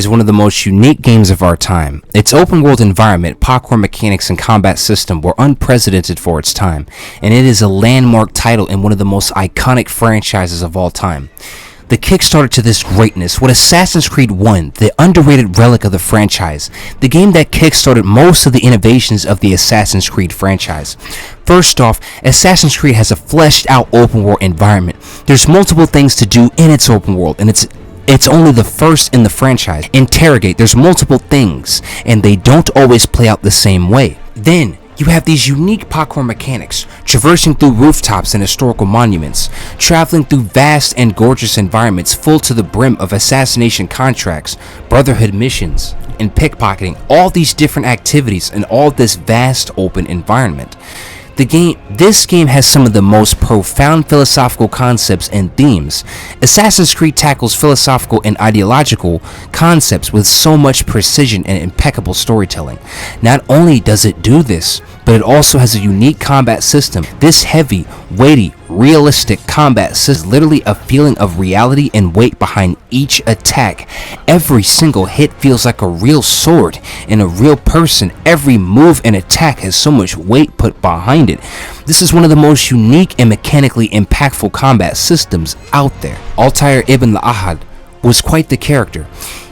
is one of the most unique games of our time. Its open world environment, parkour mechanics, and combat system were unprecedented for its time, and it is a landmark title in one of the most iconic franchises of all time. The kickstarter to this greatness was Assassin's Creed 1, the underrated relic of the franchise, the game that kickstarted most of the innovations of the Assassin's Creed franchise. First off, Assassin's Creed has a fleshed out open world environment. There's multiple things to do in its open world, and it's only the first in the franchise. Interrogate, there's multiple things, and they don't always play out the same way. Then, you have these unique parkour mechanics, traversing through rooftops and historical monuments, traveling through vast and gorgeous environments full to the brim of assassination contracts, brotherhood missions, and pickpocketing, all these different activities in all this vast open environment. This game has some of the most profound philosophical concepts and themes. Assassin's Creed tackles philosophical and ideological concepts with so much precision and impeccable storytelling. Not only does it do this, but it also has a unique combat system. This heavy, weighty, realistic combat system is literally a feeling of reality and weight behind each attack. Every single hit feels like a real sword and a real person. Every move and attack has so much weight put behind it. This is one of the most unique and mechanically impactful combat systems out there. Altair ibn al-Ahad was quite the character.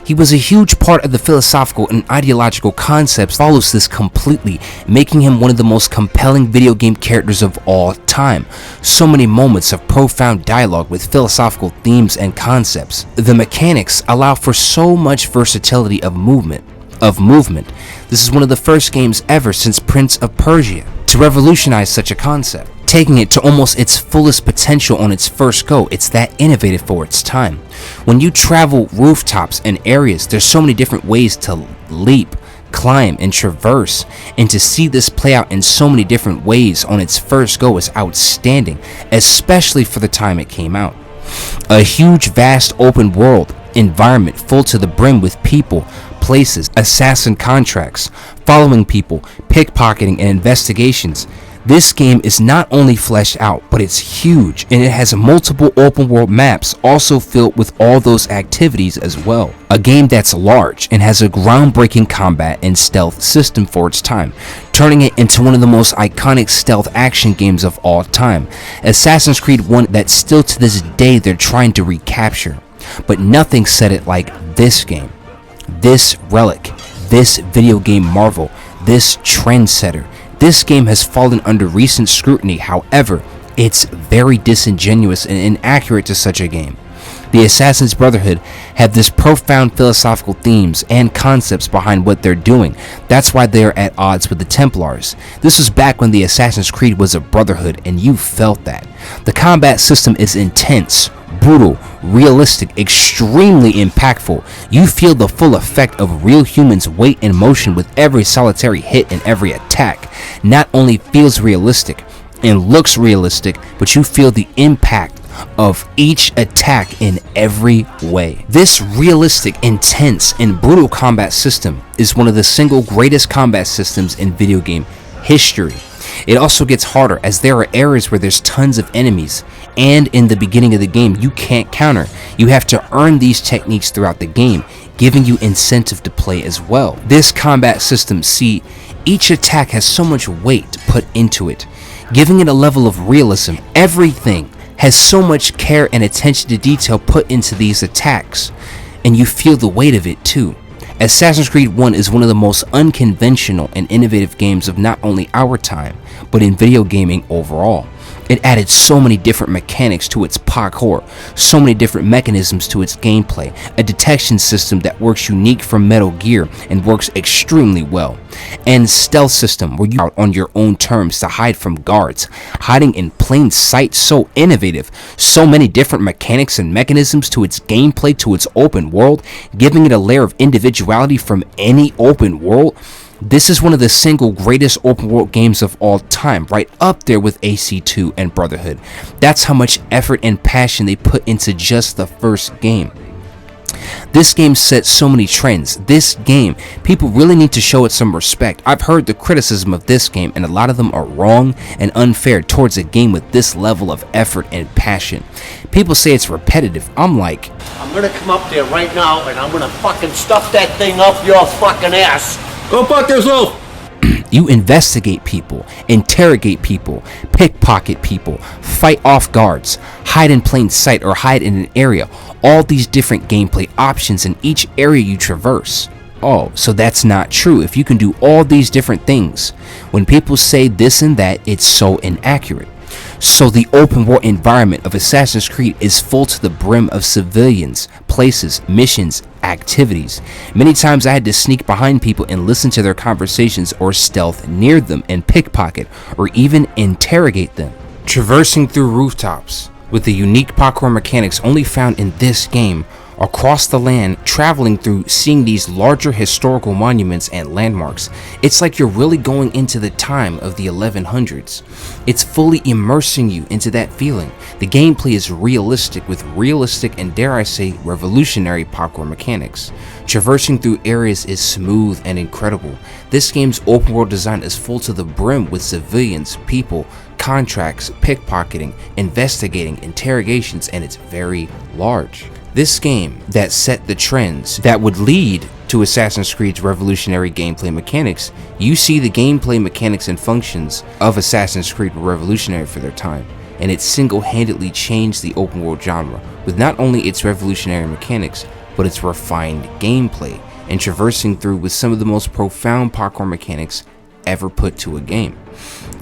He was a huge part of the philosophical and ideological concepts, follows this completely, making him one of the most compelling video game characters of all time. So many moments of profound dialogue with philosophical themes and concepts. The mechanics allow for so much versatility of movement. This is one of the first games ever since Prince of Persia to revolutionize such a concept, taking it to almost its fullest potential on its first go. It's that innovative for its time. When you travel rooftops and areas, there's so many different ways to leap, climb, and traverse, and to see this play out in so many different ways on its first go is outstanding, especially for the time it came out. A huge, vast open world environment full to the brim with people, places, assassin contracts, following people, pickpocketing, and investigations. This game is not only fleshed out, but it's huge, and it has multiple open world maps also filled with all those activities as well. A game that's large and has a groundbreaking combat and stealth system for its time, turning it into one of the most iconic stealth action games of all time. Assassin's Creed 1 that still to this day they're trying to recapture, but nothing said it like this game. This relic, this video game marvel, this trendsetter. This game has fallen under recent scrutiny, however, it's very disingenuous and inaccurate to such a game. The Assassin's Brotherhood have this profound philosophical themes and concepts behind what they're doing. That's why they are at odds with the Templars. This was back when the Assassin's Creed was a brotherhood, and you felt that. The combat system is intense, brutal, realistic, extremely impactful. You feel the full effect of real humans' weight and motion with every solitary hit and every attack. Not only feels realistic and looks realistic, but you feel the impact of each attack in every way. This realistic, intense, and brutal combat system is one of the single greatest combat systems in video game history. It also gets harder as there are areas where there's tons of enemies, and in the beginning of the game you can't counter. You have to earn these techniques throughout the game, giving you incentive to play as well. This combat system, each attack has so much weight put into it, giving it a level of realism. Everything has so much care and attention to detail put into these attacks, and you feel the weight of it too. Assassin's Creed 1 is one of the most unconventional and innovative games of not only our time, but in video gaming overall. It added so many different mechanics to its parkour, so many different mechanisms to its gameplay, a detection system that works unique from Metal Gear and works extremely well, and stealth system where you are on your own terms to hide from guards, hiding in plain sight. So innovative, so many different mechanics and mechanisms to its gameplay, to its open world, giving it a layer of individuality from any open world. This is one of the single greatest open world games of all time, right up there with AC2 and Brotherhood. That's how much effort and passion they put into just the first game. This game sets so many trends. This game, people really need to show it some respect. I've heard the criticism of this game, and a lot of them are wrong and unfair towards a game with this level of effort and passion. People say it's repetitive. I'm like, I'm gonna come up there right now and I'm gonna fucking stuff that thing up your fucking ass. Go fuck yourself! you investigate people, interrogate people, pickpocket people, fight off guards, hide in plain sight or hide in an area. All these different gameplay options in each area you traverse. Oh, so that's not true. If you can do all these different things, when people say this and that, it's so inaccurate. So the open world environment of Assassin's Creed is full to the brim of civilians, places, missions, activities. Many times I had to sneak behind people and listen to their conversations or stealth near them and pickpocket or even interrogate them. Traversing through rooftops with the unique parkour mechanics only found in this game, across the land, traveling through, seeing these larger historical monuments and landmarks. It's like you're really going into the time of the 1100s. It's fully immersing you into that feeling. The gameplay is realistic with realistic and, dare I say, revolutionary parkour mechanics. Traversing through areas is smooth and incredible. This game's open world design is full to the brim with civilians, people, contracts, pickpocketing, investigating, interrogations, and it's very large. This game that set the trends that would lead to Assassin's Creed's revolutionary gameplay mechanics. You see, the gameplay mechanics and functions of Assassin's Creed were revolutionary for their time, and it single-handedly changed the open world genre with not only its revolutionary mechanics, but its refined gameplay and traversing through with some of the most profound parkour mechanics ever put to a game.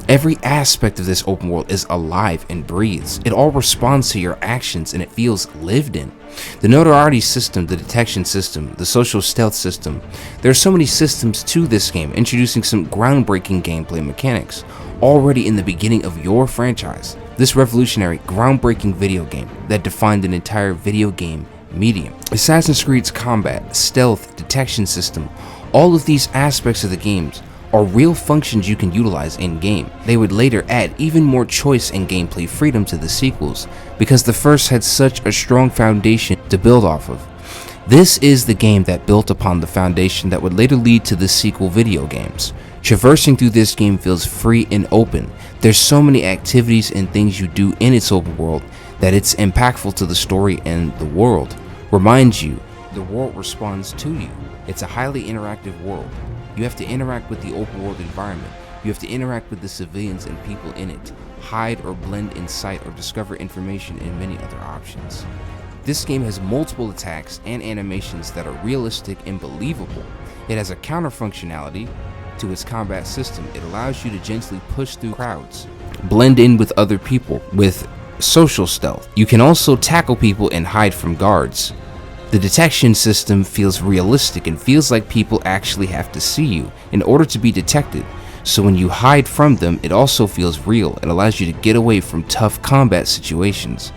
Every aspect of this open world is alive and breathes. It all responds to your actions and it feels lived in. The notoriety system, the detection system, the social stealth system. There are so many systems to this game, introducing some groundbreaking gameplay mechanics already in the beginning of your franchise. This revolutionary, groundbreaking video game that defined an entire video game medium. Assassin's Creed's combat, stealth, detection system, all of these aspects of the games are real functions you can utilize in game. They would later add even more choice and gameplay freedom to the sequels because the first had such a strong foundation to build off of. This is the game that built upon the foundation that would later lead to the sequel video games. Traversing through this game feels free and open. There's so many activities and things you do in its open world that it's impactful to the story and the world. Reminds you, the world responds to you. It's a highly interactive world. You have to interact with the open world environment. You have to interact with the civilians and people in it, hide or blend in sight or discover information and many other options. This game has multiple attacks and animations that are realistic and believable. It has a counter functionality to its combat system. It allows you to gently push through crowds, blend in with other people with social stealth. You can also tackle people and hide from guards. The detection system feels realistic and feels like people actually have to see you in order to be detected. So when you hide from them, it also feels real and allows you to get away from tough combat situations.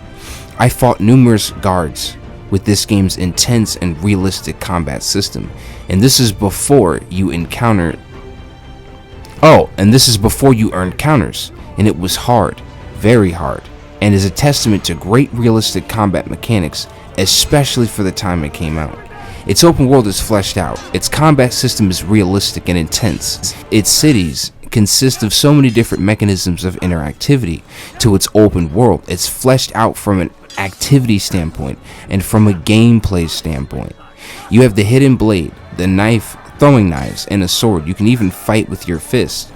I fought numerous guards with this game's intense and realistic combat system, and this is before you encounter earned counters, and it was hard, very hard, and is a testament to great realistic combat mechanics, especially for the time it came out. Its open world is fleshed out, its combat system is realistic and intense, its cities consist of so many different mechanisms of interactivity to its open world. It's fleshed out from an activity standpoint and from a gameplay standpoint. You have the hidden blade, the knife, throwing knives, and a sword. You can even fight with your fist.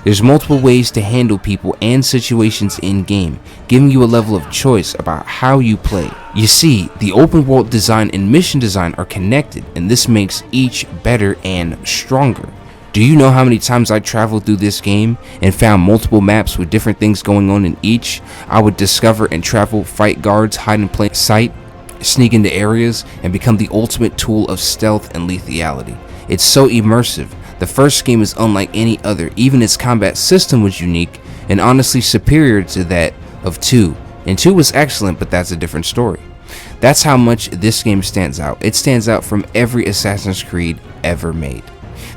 There's multiple ways to handle people and situations in game, giving you a level of choice about how you play. You see, the open world design and mission design are connected, and this makes each better and stronger. Do you know how many times I traveled through this game and found multiple maps with different things going on in each? I would discover and travel, fight guards, hide in plain sight, sneak into areas, and become the ultimate tool of stealth and lethality. It's so immersive. The first game is unlike any other. Even its combat system was unique and honestly superior to that of 2. And 2 was excellent, but that's a different story. That's how much this game stands out. It stands out from every Assassin's Creed ever made.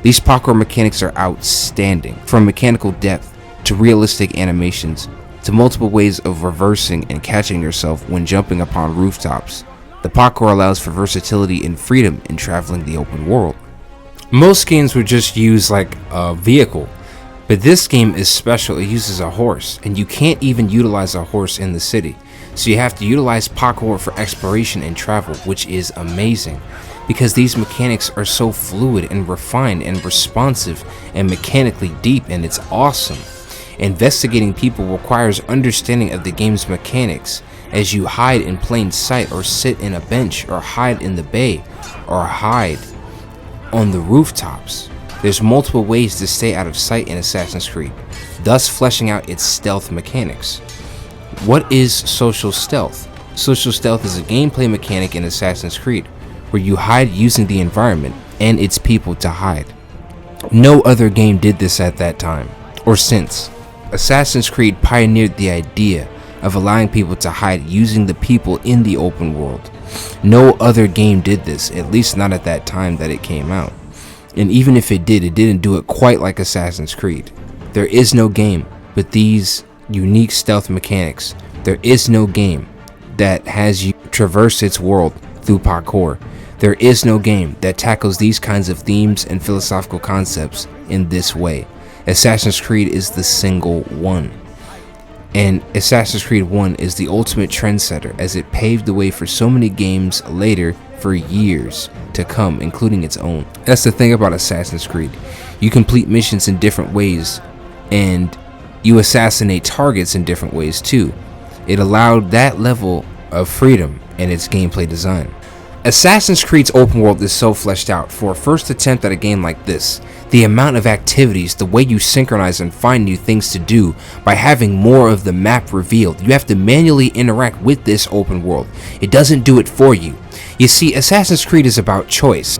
These parkour mechanics are outstanding, from mechanical depth to realistic animations to multiple ways of reversing and catching yourself when jumping upon rooftops. The parkour allows for versatility and freedom in traveling the open world. Most games would just use like a vehicle, but this game is special. It uses a horse, and you can't even utilize a horse in the city. So you have to utilize parkour for exploration and travel, which is amazing because these mechanics are so fluid and refined and responsive and mechanically deep, and it's awesome. Investigating people requires understanding of the game's mechanics, as you hide in plain sight or sit in a bench or hide in the bay or hide on the rooftops. There's multiple ways to stay out of sight in Assassin's Creed, thus fleshing out its stealth mechanics. What is social stealth? Social stealth is a gameplay mechanic in Assassin's Creed where you hide using the environment and its people to hide. No other game did this at that time or since. Assassin's Creed pioneered the idea of allowing people to hide using the people in the open world. No other game did this, at least not at that time that it came out. And even if it did, it didn't do it quite like Assassin's Creed. There is no game with these unique stealth mechanics. There is no game that has you traverse its world through parkour. There is no game that tackles these kinds of themes and philosophical concepts in this way. Assassin's Creed is the single one. And Assassin's Creed 1 is the ultimate trendsetter, as it paved the way for so many games later for years to come, including its own. That's the thing about Assassin's Creed. You complete missions in different ways, and you assassinate targets in different ways too. It allowed that level of freedom in its gameplay design. Assassin's Creed's open world is so fleshed out. For a first attempt at a game like this, the amount of activities, the way you synchronize and find new things to do by having more of the map revealed. You have to manually interact with this open world. It doesn't do it for you. You see, Assassin's Creed is about choice.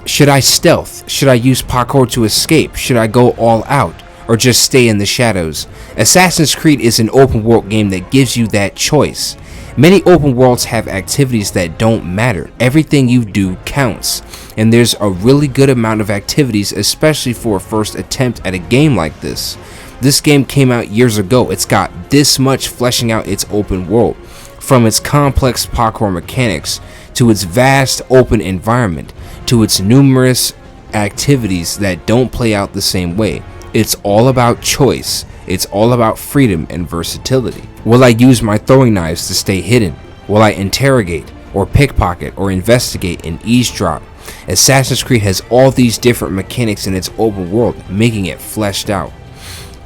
Should I stealth? Should I use parkour to escape? Should I go all out? Or just stay in the shadows? Assassin's Creed is an open world game that gives you that choice. Many open worlds have activities that don't matter. Everything you do counts. And there's a really good amount of activities, especially for a first attempt at a game like this. This game came out years ago. It's got this much fleshing out its open world. From its complex parkour mechanics, to its vast open environment, to its numerous activities that don't play out the same way. It's all about choice. It's all about freedom and versatility. Will I use my throwing knives to stay hidden? Will I interrogate or pickpocket or investigate and eavesdrop? Assassin's Creed has all these different mechanics in its open world, making it fleshed out.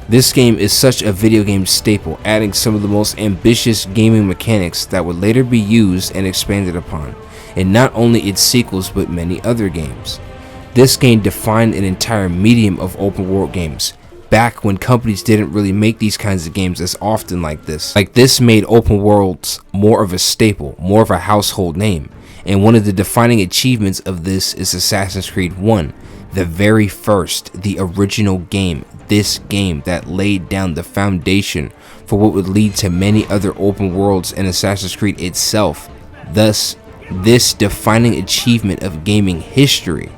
This game is such a video game staple, adding some of the most ambitious gaming mechanics that would later be used and expanded upon, in not only its sequels but many other games. This game defined an entire medium of open world games, back when companies didn't really make these kinds of games as often like this. This made open worlds more of a staple, more of a household name, and one of the defining achievements of this is Assassin's Creed 1, the very first, the original game, this game that laid down the foundation for what would lead to many other open worlds in Assassin's Creed itself, thus this defining achievement of gaming history.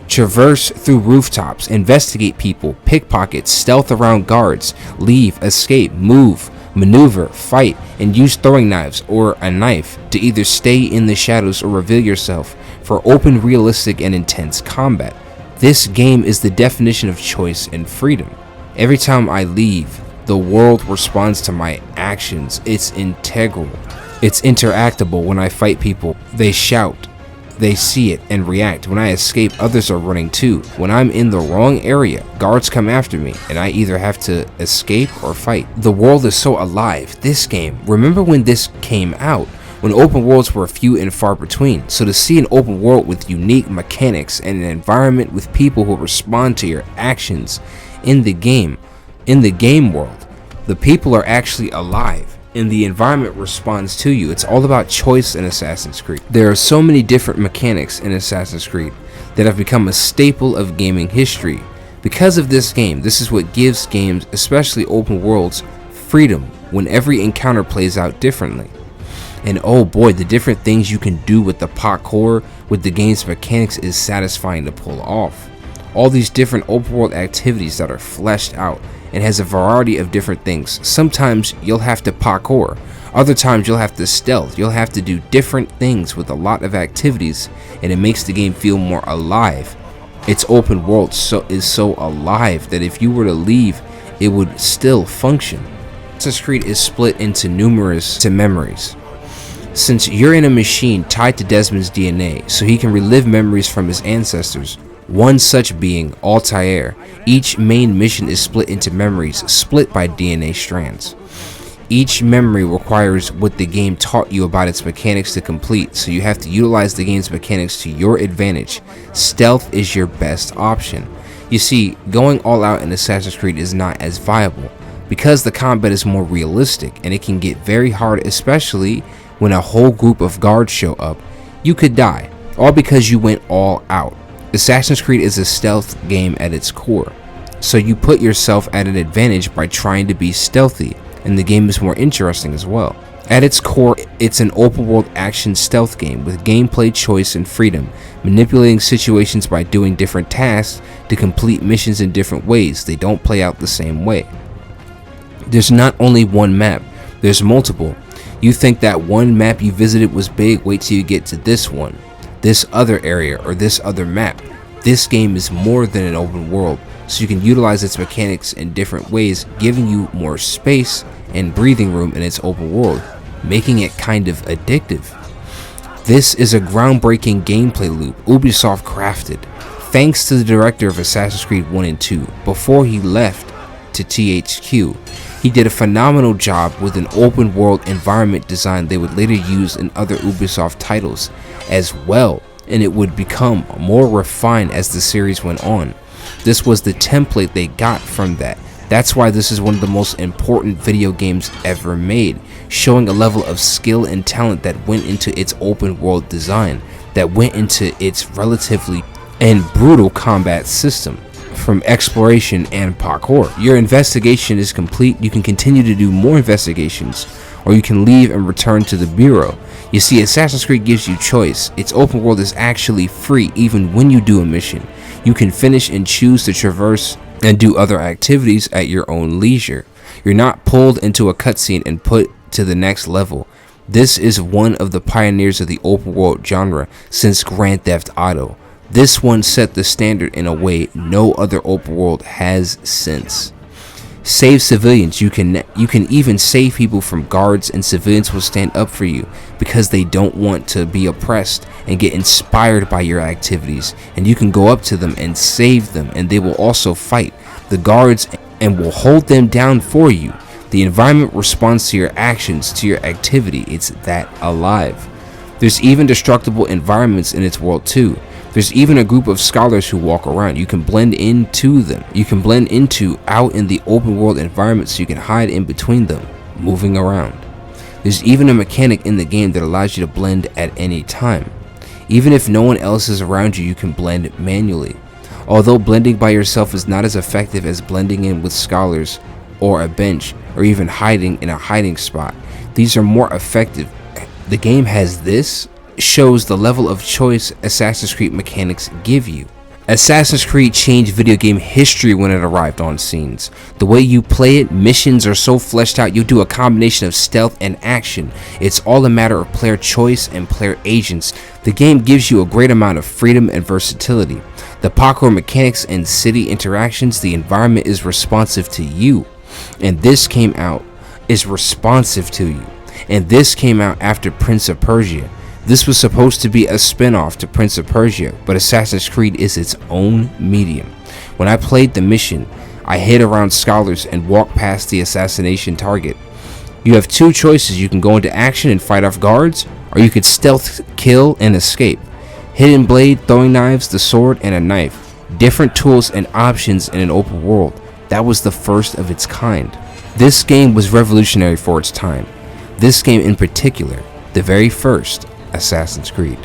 Traverse through rooftops, investigate people, pickpocket, stealth around guards, leave, escape, move, maneuver, fight, and use throwing knives or a knife to either stay in the shadows or reveal yourself for open, realistic, and intense combat. This game is the definition of choice and freedom. Every time I leave, the world responds to my actions. It's integral. It's interactable. When I fight people, they shout. They see it and react. When I escape, others are running too. When I'm in the wrong area, guards come after me, and I either have to escape or fight. The world is so alive. This game, remember when this came out, when open worlds were few and far between. So to see an open world with unique mechanics and an environment with people who respond to your actions in the game world, the people are actually alive. And the environment responds to you. It's all about choice in Assassin's Creed. There are so many different mechanics in Assassin's Creed that have become a staple of gaming history. Because of this game, this is what gives games, especially open worlds, freedom when every encounter plays out differently. And oh boy, the different things you can do with the parkour, with the game's mechanics is satisfying to pull off. All these different open world activities that are fleshed out and has a variety of different things. Sometimes you'll have to parkour. Other times you'll have to stealth, you'll have to do different things with a lot of activities, and it makes the game feel more alive. Its open world is so alive that if you were to leave, it would still function. Assassin's Creed is split into numerous memories. Since you're in a machine tied to Desmond's DNA, so he can relive memories from his ancestors, one such being Altair, each main mission is split into memories split by DNA strands. Each memory requires what the game taught you about its mechanics to complete, so you have to utilize the game's mechanics to your advantage. Stealth is your best option. You see, going all out in Assassin's Creed is not as viable, because the combat is more realistic and it can get very hard, especially when a whole group of guards show up. You could die, all because you went all out. Assassin's Creed is a stealth game at its core, so you put yourself at an advantage by trying to be stealthy, and the game is more interesting as well. At its core, it's an open world action stealth game with gameplay choice and freedom, manipulating situations by doing different tasks to complete missions in different ways. They don't play out the same way. There's not only one map, there's multiple. You think that one map you visited was big, wait till you get to this one, this other area, or this other map. This game is more than an open world, so you can utilize its mechanics in different ways, giving you more space and breathing room in its open world, making it kind of addictive. This is a groundbreaking gameplay loop Ubisoft crafted, thanks to the director of Assassin's Creed 1 and 2, before he left to THQ. He did a phenomenal job with an open world environment design they would later use in other Ubisoft titles as well, and it would become more refined as the series went on. This was the template they got from that. That's why this is one of the most important video games ever made, showing a level of skill and talent that went into its open world design, that went into its relatively and brutal combat system, from exploration and parkour. Your investigation is complete, you can continue to do more investigations, or you can leave and return to the Bureau. You see, Assassin's Creed gives you choice. Its open world is actually free even when you do a mission. You can finish and choose to traverse and do other activities at your own leisure. You're not pulled into a cutscene and put to the next level. This is one of the pioneers of the open world genre since Grand Theft Auto. This one set the standard in a way no other open world has since. Save civilians. You can even save people from guards, and civilians will stand up for you because they don't want to be oppressed and get inspired by your activities, and you can go up to them and save them, and they will also fight the guards and will hold them down for you. The environment responds to your actions, to your activity. It's that alive. There's even destructible environments in its world too. There's even a group of scholars who walk around. You can blend into them. You can blend into out in the open world environment, so you can hide in between them, moving around. There's even a mechanic in the game that allows you to blend at any time. Even if no one else is around you, you can blend manually. Although blending by yourself is not as effective as blending in with scholars or a bench, or even hiding in a hiding spot, these are more effective. The game has this, shows the level of choice Assassin's Creed mechanics give you. Assassin's Creed changed video game history when it arrived on scenes. The way you play it, missions are so fleshed out, you do a combination of stealth and action. It's all a matter of player choice and player agents. The game gives you a great amount of freedom and versatility. The parkour mechanics and city interactions, the environment is responsive to you. And this came out after Prince of Persia. This was supposed to be a spin-off to Prince of Persia, but Assassin's Creed is its own medium. When I played the mission, I hid around scholars and walked past the assassination target. You have two choices. You can go into action and fight off guards, or you could stealth, kill, and escape. Hidden blade, throwing knives, the sword, and a knife. Different tools and options in an open world. That was the first of its kind. This game was revolutionary for its time. This game in particular, the very first Assassin's Creed.